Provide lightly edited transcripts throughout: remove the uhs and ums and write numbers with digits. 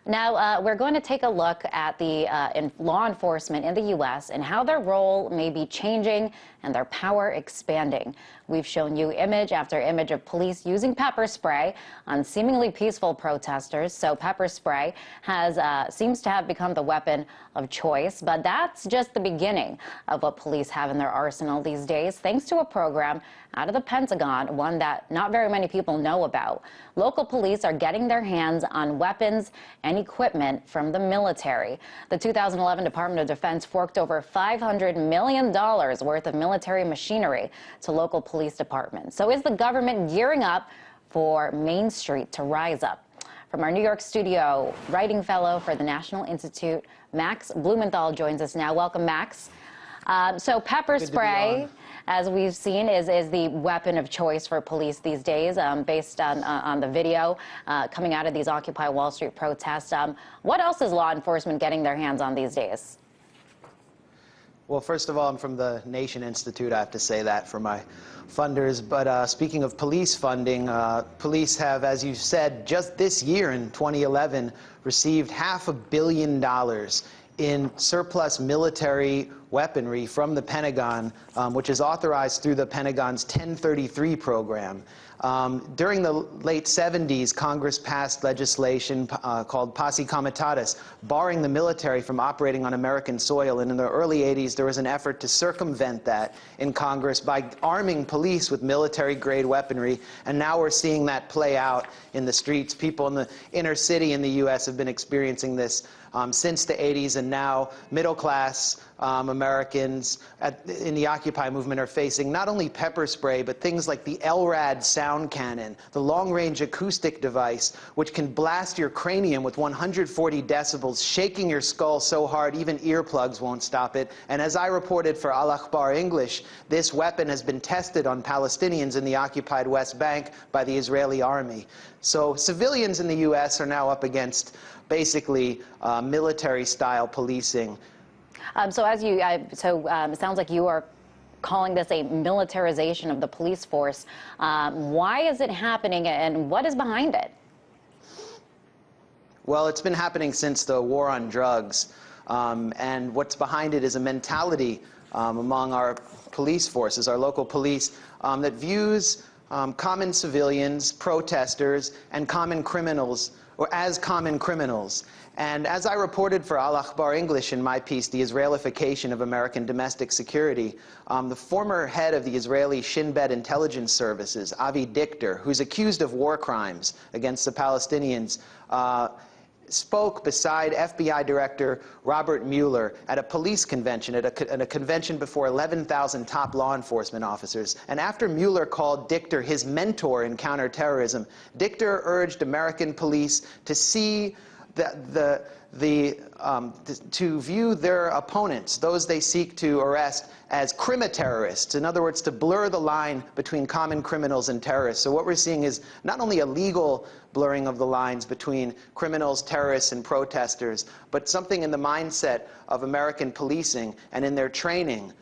Now, we're going to take a look at the law enforcement in the U.S. and how their role may be changing and their power expanding. We've shown you image after image of police using pepper spray on seemingly peaceful protesters. So pepper spray seems to have become the weapon of choice, but that's just the beginning of what police have in their arsenal these days, thanks to a program out of the Pentagon, one that not very many people know about. Local police are getting their hands on weapons and equipment from the military. The 2011 Department of Defense forked over $500 million worth of military machinery to local police departments. So is the government gearing up for Main Street to rise up? From our New York studio, writing fellow for the National Institute, Max Blumenthal joins us now. Welcome, Max. So pepper spray, as we've seen, is the weapon of choice for police these days, based on the video coming out of these Occupy Wall Street protests. What else is law enforcement getting their hands on these days? Well, first of all, I'm from the Nation Institute. I have to say that for my funders. But speaking of police funding, police have, as you said, just this year in 2011, received $500 million in surplus military weaponry from the Pentagon, which is authorized through the Pentagon's 1033 program. During the late 70s, Congress passed legislation called Posse Comitatus, barring the military from operating on American soil. And in the early 80s, there was an effort to circumvent that in Congress by arming police with military-grade weaponry. And now we're seeing that play out in the streets. People in the inner city in the U.S. have been experiencing this since the 80s, and now middle-class Americans in the Occupy movement are facing not only pepper spray, but things like the LRAD sound cannon, the long-range acoustic device, which can blast your cranium with 140 decibels, shaking your skull so hard even earplugs won't stop it. And as I reported for Al Akhbar English, this weapon has been tested on Palestinians in the occupied West Bank by the Israeli army. So civilians in the U.S. are now up against basically military-style policing. It sounds like you are calling this a militarization of the police force. Why is it happening, and what is behind it? Well, it's been happening since the war on drugs, and what's behind it is a mentality among our police forces, our local police, that views common civilians, protesters, and common criminals, or as common criminals. And as I reported for Al Akhbar English in my piece, The Israelification of American Domestic Security, the former head of the Israeli Shin Bet intelligence services, Avi Dichter, who's accused of war crimes against the Palestinians, spoke beside FBI Director Robert Mueller at a police convention, at a convention before 11,000 top law enforcement officers. And after Mueller called Dichter his mentor in counterterrorism, Dichter urged American police to see to view their opponents, those they seek to arrest, as crimi-terrorists. In other words, to blur the line between common criminals and terrorists. So what we're seeing is not only a legal blurring of the lines between criminals, terrorists, and protesters, but something in the mindset of American policing and in their training,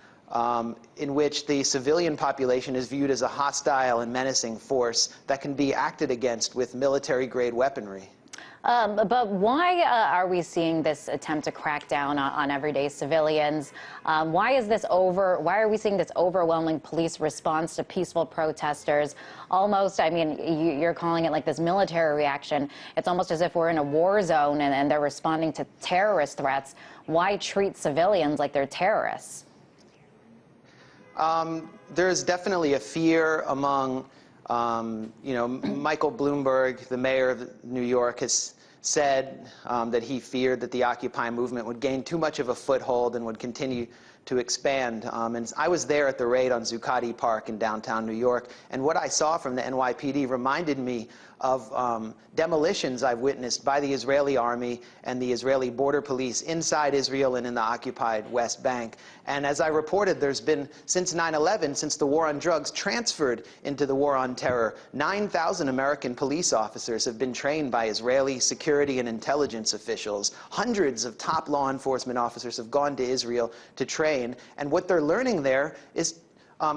in which the civilian population is viewed as a hostile and menacing force that can be acted against with military-grade weaponry. But why are we seeing this attempt to crack down on everyday civilians? Why are we seeing this overwhelming police response to peaceful protesters? Almost, I mean, you're calling it like this military reaction. It's almost as if we're in a war zone and they're responding to terrorist threats. Why treat civilians like they're terrorists? There's definitely a fear among Michael Bloomberg, the mayor of New York, has said that he feared that the Occupy movement would gain too much of a foothold and would continue to expand. And I was there at the raid on Zuccotti Park in downtown New York, and what I saw from the NYPD reminded me of demolitions I've witnessed by the Israeli army and the Israeli border police inside Israel and in the occupied West Bank. And as I reported, there's been, since 9/11, since the war on drugs transferred into the war on terror, 9,000 American police officers have been trained by Israeli security and intelligence officials. Hundreds of top law enforcement officers have gone to Israel to train, and what they're learning there is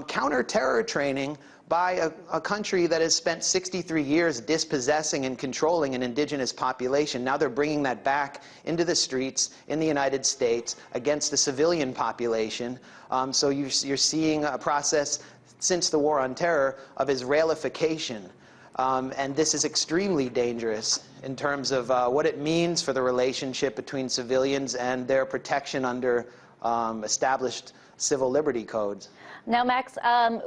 counter-terror training by a country that has spent 63 years dispossessing and controlling an indigenous population. Now they're bringing that back into the streets in the United States against the civilian population. So you're seeing a process since the War on Terror of Israelification. And this is extremely dangerous in terms of what it means for the relationship between civilians and their protection under established civil liberty codes. Now, Max,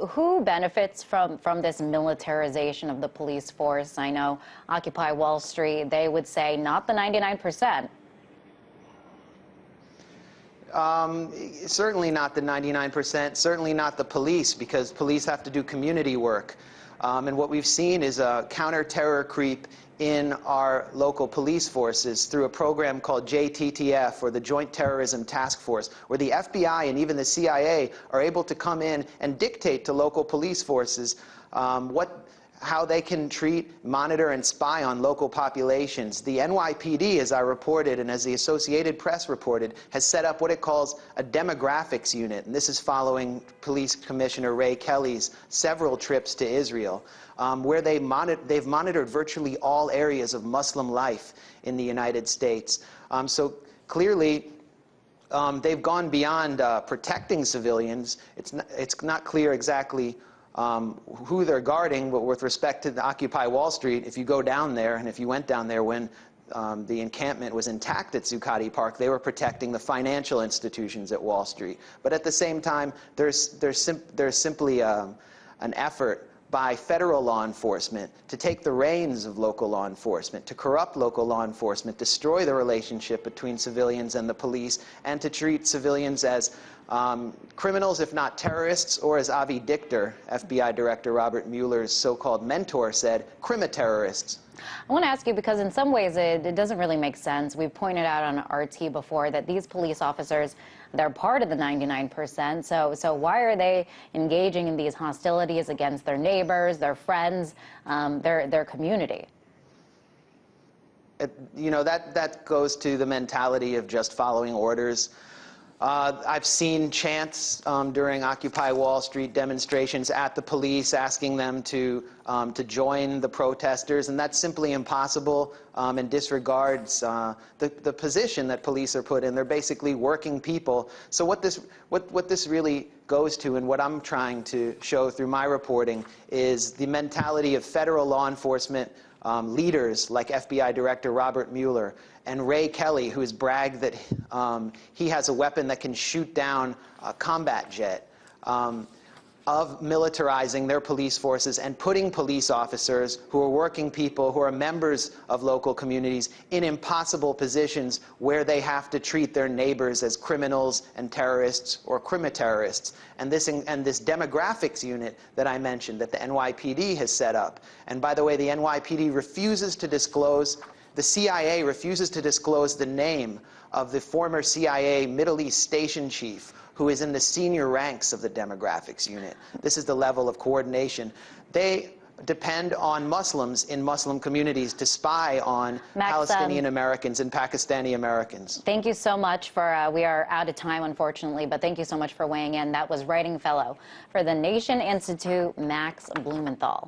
who benefits from this militarization of the police force? I know Occupy Wall Street, they would say not the 99%. Certainly not the 99%, certainly not the police, because police have to do community work. And what we've seen is a counter-terror creep in our local police forces through a program called JTTF, or the Joint Terrorism Task Force, where the FBI and even the CIA are able to come in and dictate to local police forces how they can treat, monitor, and spy on local populations. The NYPD, as I reported and as the Associated Press reported, has set up what it calls a demographics unit. And this is following Police Commissioner Ray Kelly's several trips to Israel, where they've monitored virtually all areas of Muslim life in the United States. So clearly, they've gone beyond protecting civilians. It's not clear exactly who they're guarding, but with respect to the Occupy Wall Street, if you go down there, and if you went down there when the encampment was intact at Zuccotti Park, they were protecting the financial institutions at Wall Street. But at the same time, there's simply an effort by federal law enforcement to take the reins of local law enforcement, to corrupt local law enforcement, destroy the relationship between civilians and the police, and to treat civilians as criminals, if not terrorists, or as Avi Dichter, FBI Director Robert Mueller's so-called mentor, said, crimi-terrorists. I want to ask you, because in some ways it doesn't really make sense. We've pointed out on RT before that these police officers, they're part of the 99%. So why are they engaging in these hostilities against their neighbors, their friends, their community? You know, that goes to the mentality of just following orders. I've seen chants during Occupy Wall Street demonstrations at the police asking them to join the protesters, and that's simply impossible and disregards the position that police are put in. They're basically working people. So what this really goes to, and what I'm trying to show through my reporting, is the mentality of federal law enforcement leaders like FBI Director Robert Mueller and Ray Kelly, who has bragged that he has a weapon that can shoot down a combat jet, of militarizing their police forces and putting police officers who are working people, who are members of local communities, in impossible positions where they have to treat their neighbors as criminals and terrorists or crimi-terrorists. And this demographics unit that I mentioned that the NYPD has set up. And by the way, the NYPD refuses to disclose, the CIA refuses to disclose the name of the former CIA Middle East station chief who is in the senior ranks of the demographics unit. This is the level of coordination. They depend on Muslims in Muslim communities to spy on Palestinian Americans and Pakistani Americans. Thank you so much for, we are out of time, unfortunately, but thank you so much for weighing in. That was writing fellow for the Nation Institute, Max Blumenthal.